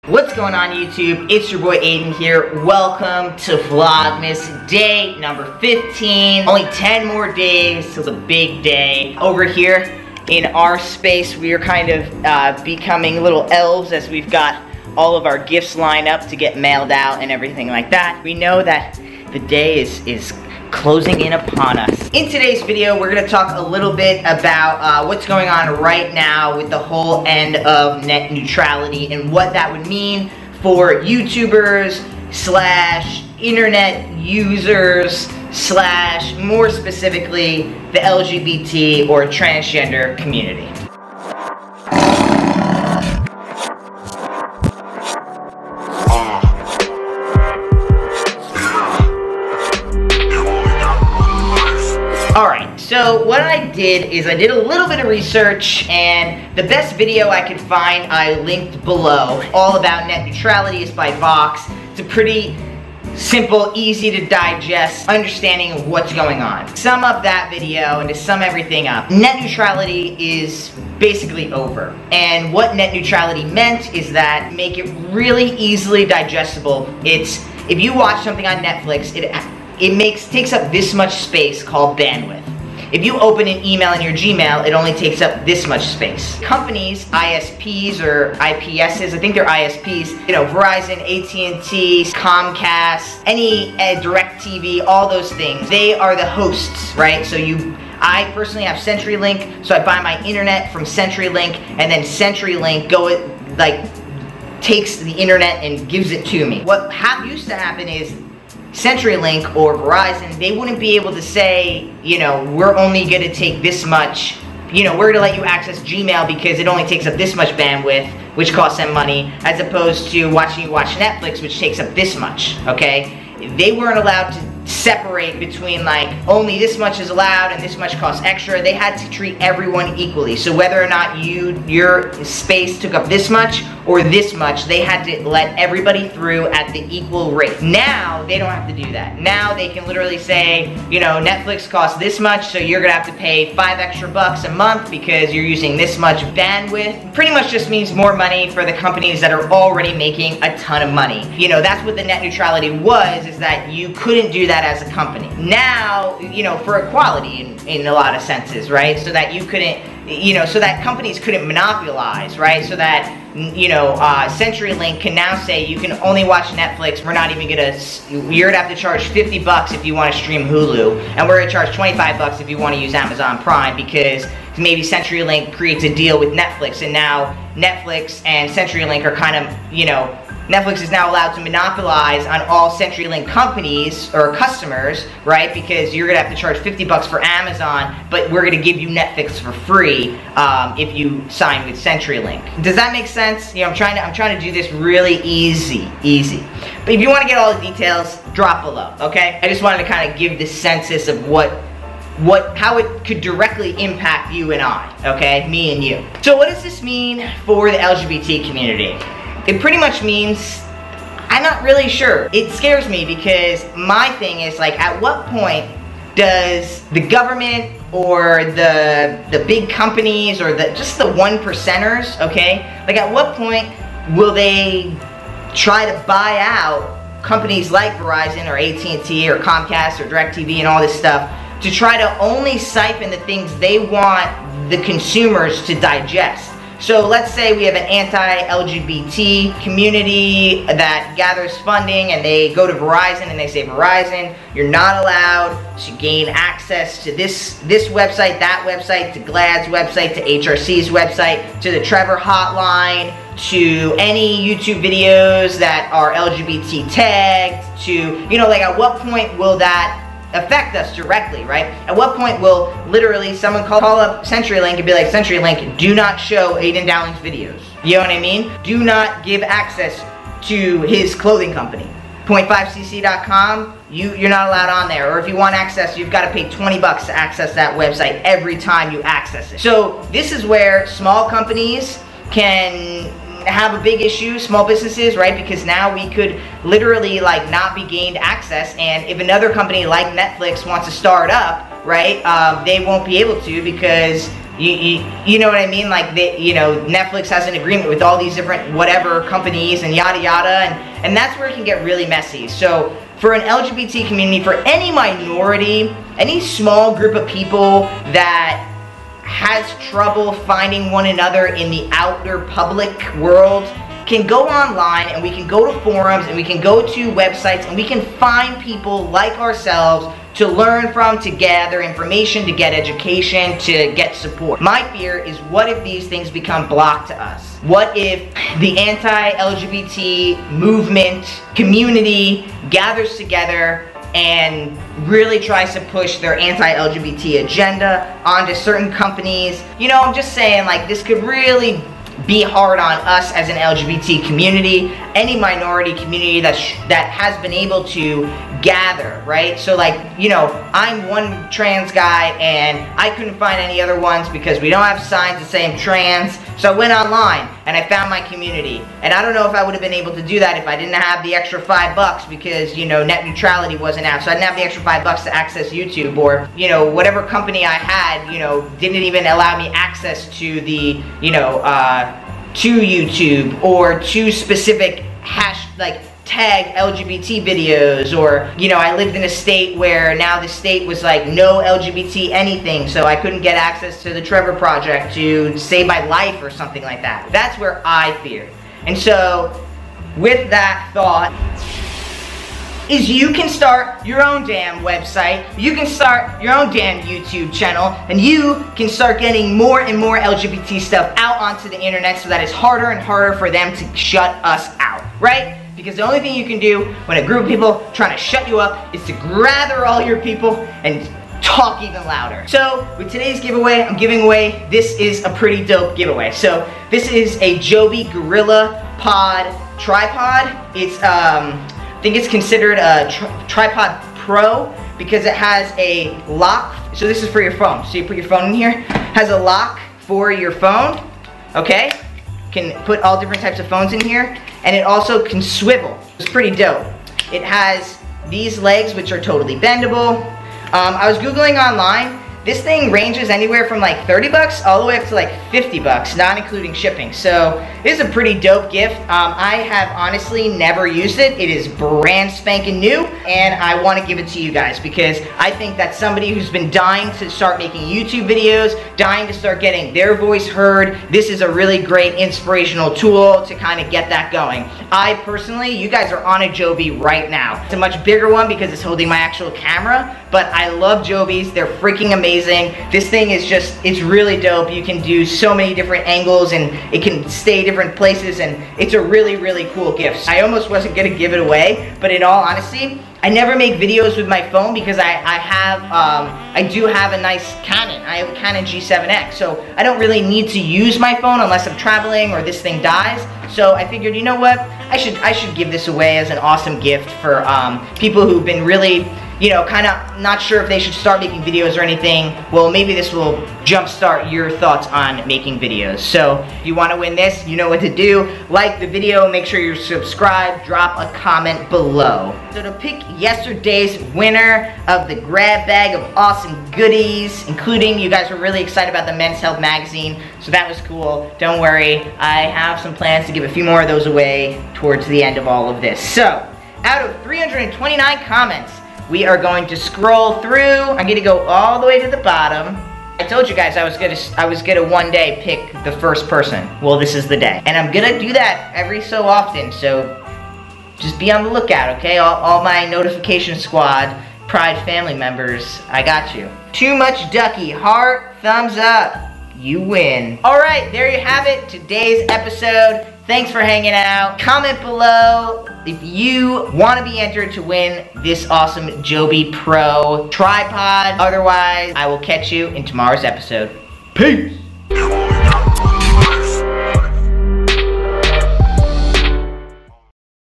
What's going on YouTube? It's your boy Aydian here. Welcome to Vlogmas day number 15. Only 10 more days till the big day. Over here in our space, we are kind of becoming little elves as we've got all of our gifts lined up to get mailed out and everything like that. We know that the day is closing in upon us. In today's video, we're gonna talk a little bit about what's going on right now with the whole end of net neutrality and what that would mean for YouTubers slash internet users slash more specifically the LGBT or transgender community. Alright, so what I did is I did a little bit of research, and the best video I could find I linked below. All About Net Neutrality is by Vox. It's a pretty simple, easy to digest understanding of what's going on. Sum up that video and to sum everything up. Net neutrality is basically over. And what net neutrality meant is that make it really easily digestible. It's, if you watch something on Netflix, it takes up this much space called bandwidth. If you open an email in your Gmail, it only takes up this much space. Companies, ISPs or IPSs, I think they're ISPs, you know, Verizon, AT&T, Comcast, any DirecTV, all those things, they are the hosts, right? So I personally have CenturyLink, so I buy my internet from CenturyLink, and then CenturyLink takes the internet and gives it to me. What used to happen is CenturyLink or Verizon, they wouldn't be able to say, you know, we're only going to take this much, you know, we're going to let you access Gmail because it only takes up this much bandwidth, which costs them money, as opposed to watching you watch Netflix, which takes up this much, okay? They weren't allowed to separate between like, only this much is allowed and this much costs extra. They had to treat everyone equally. So whether or not your space took up this much or this much, they had to let everybody through at the equal rate. Now, they don't have to do that. Now they can literally say, you know, Netflix costs this much, so you're gonna have to pay $5 extra a month because you're using this much bandwidth. Pretty much just means more money for the companies that are already making a ton of money. You know, that's what the net neutrality was, is that you couldn't do that as a company. Now, you know, for equality in a lot of senses, right? So that you couldn't, you know, so that companies couldn't monopolize, right? So that, you know, CenturyLink can now say you can only watch Netflix. We're not even gonna, you're gonna have to charge $50 if you want to stream Hulu, and we're gonna charge $25 if you want to use Amazon Prime, because maybe CenturyLink creates a deal with Netflix, and now Netflix and CenturyLink are kind of, you know, Netflix is now allowed to monopolize on all CenturyLink companies or customers, right? Because you're gonna have to charge $50 for Amazon, but we're gonna give you Netflix for free if you sign with CenturyLink. Does that make sense? You know, I'm trying to do this really easy. But if you want to get all the details, drop below, okay? I just wanted to kind of give the census of how it could directly impact you and I, okay? Me and you. So what does this mean for the LGBT community? It pretty much means, I'm not really sure. It scares me because my thing is like, at what point does the government or the big companies or just the 1%ers, okay? Like at what point will they try to buy out companies like Verizon or AT&T or Comcast or DirecTV and all this stuff to try to only siphon the things they want the consumers to digest? So let's say we have an anti-LGBT community that gathers funding, and they go to Verizon and they say, Verizon, you're not allowed to gain access to this website, that website, to GLAAD's website, to HRC's website, to the Trevor hotline, to any YouTube videos that are LGBT tagged, to, you know, like at what point will that affect us directly, right? At what point will literally someone call up CenturyLink and be like, CenturyLink, do not show Aydian Dowling's videos. You know what I mean? Do not give access to his clothing company. 0.5cc.com, you're not allowed on there. Or if you want access, you've got to pay $20 to access that website every time you access it. So this is where small companies can have a big issue, small businesses, right? Because now we could literally like not be gained access, and if another company like Netflix wants to start up, right, they won't be able to because You know what I mean? Like, Netflix has an agreement with all these different whatever companies and yada yada, and that's where it can get really messy. So for an LGBT community, for any minority, any small group of people that has trouble finding one another in the outer public world, can go online, and we can go to forums, and we can go to websites, and we can find people like ourselves to learn from, to gather information, to get education, to get support. My fear is, what if these things become blocked to us? What if the anti-LGBT movement, community gathers together and really tries to push their anti-LGBT agenda onto certain companies? You know, I'm just saying, like, this could really be hard on us as an LGBT community, any minority community that has been able to gather, right? So, like, you know, I'm one trans guy and I couldn't find any other ones because we don't have signs that say I'm trans. So I went online and I found my community, and I don't know if I would have been able to do that if I didn't have the extra $5 because, you know, net neutrality wasn't out, so I didn't have the extra $5 to access YouTube, or, you know, whatever company I had, you know, didn't even allow me access to the, you know, to YouTube, or to specific tag LGBT videos, or, you know, I lived in a state where now the state was like no LGBT anything, so I couldn't get access to the Trevor Project to save my life or something like that. That's where I fear. And so, with that thought, is you can start your own damn website, you can start your own damn YouTube channel, and you can start getting more and more LGBT stuff out onto the internet so that it's harder and harder for them to shut us out, right? Because the only thing you can do when a group of people trying to shut you up is to gather all your people and talk even louder. So with today's giveaway, I'm giving away, this is a pretty dope giveaway. So this is a Joby Gorilla Pod tripod. It's I think it's considered a tripod pro because it has a lock. So this is for your phone. So you put your phone in here, has a lock for your phone, okay? Can put all different types of phones in here, and it also can swivel. It's pretty dope. It has these legs, which are totally bendable. I was Googling online. This thing ranges anywhere from like $30 all the way up to like $50, not including shipping. So this is a pretty dope gift. I have honestly never used it. It is brand spanking new, and I want to give it to you guys because I think that somebody who's been dying to start making YouTube videos, dying to start getting their voice heard, this is a really great inspirational tool to kind of get that going. I personally, you guys are on a Joby right now. It's a much bigger one because it's holding my actual camera, but I love Jobys. They're freaking amazing. This thing is just, it's really dope. You can do so many different angles, and it can stay different places, and it's a really, really cool gift. I almost wasn't gonna give it away, but in all honesty, I never make videos with my phone because I do have a nice Canon. I have a Canon G7X, so I don't really need to use my phone unless I'm traveling or this thing dies. So I figured, you know what? I should give this away as an awesome gift for people who've been really, you know, kind of not sure if they should start making videos or anything. Well, maybe this will jumpstart your thoughts on making videos. So if you want to win this, you know what to do. Like the video, make sure you're subscribed, drop a comment below. So to pick yesterday's winner of the grab bag of awesome goodies, including, you guys were really excited about the Men's Health magazine, so that was cool. Don't worry, I have some plans to give a few more of those away towards the end of all of this. So, out of 329 comments, we are going to scroll through. I'm gonna go all the way to the bottom. I told you guys I was gonna one day pick the first person. Well, this is the day. And I'm gonna do that every so often, so just be on the lookout, okay? All my notification squad, Pride family members, I got you. Too much ducky, heart, thumbs up. You win. All right, there you have it, today's episode. Thanks for hanging out. Comment below if you want to be entered to win this awesome Joby Pro tripod. Otherwise, I will catch you in tomorrow's episode. Peace.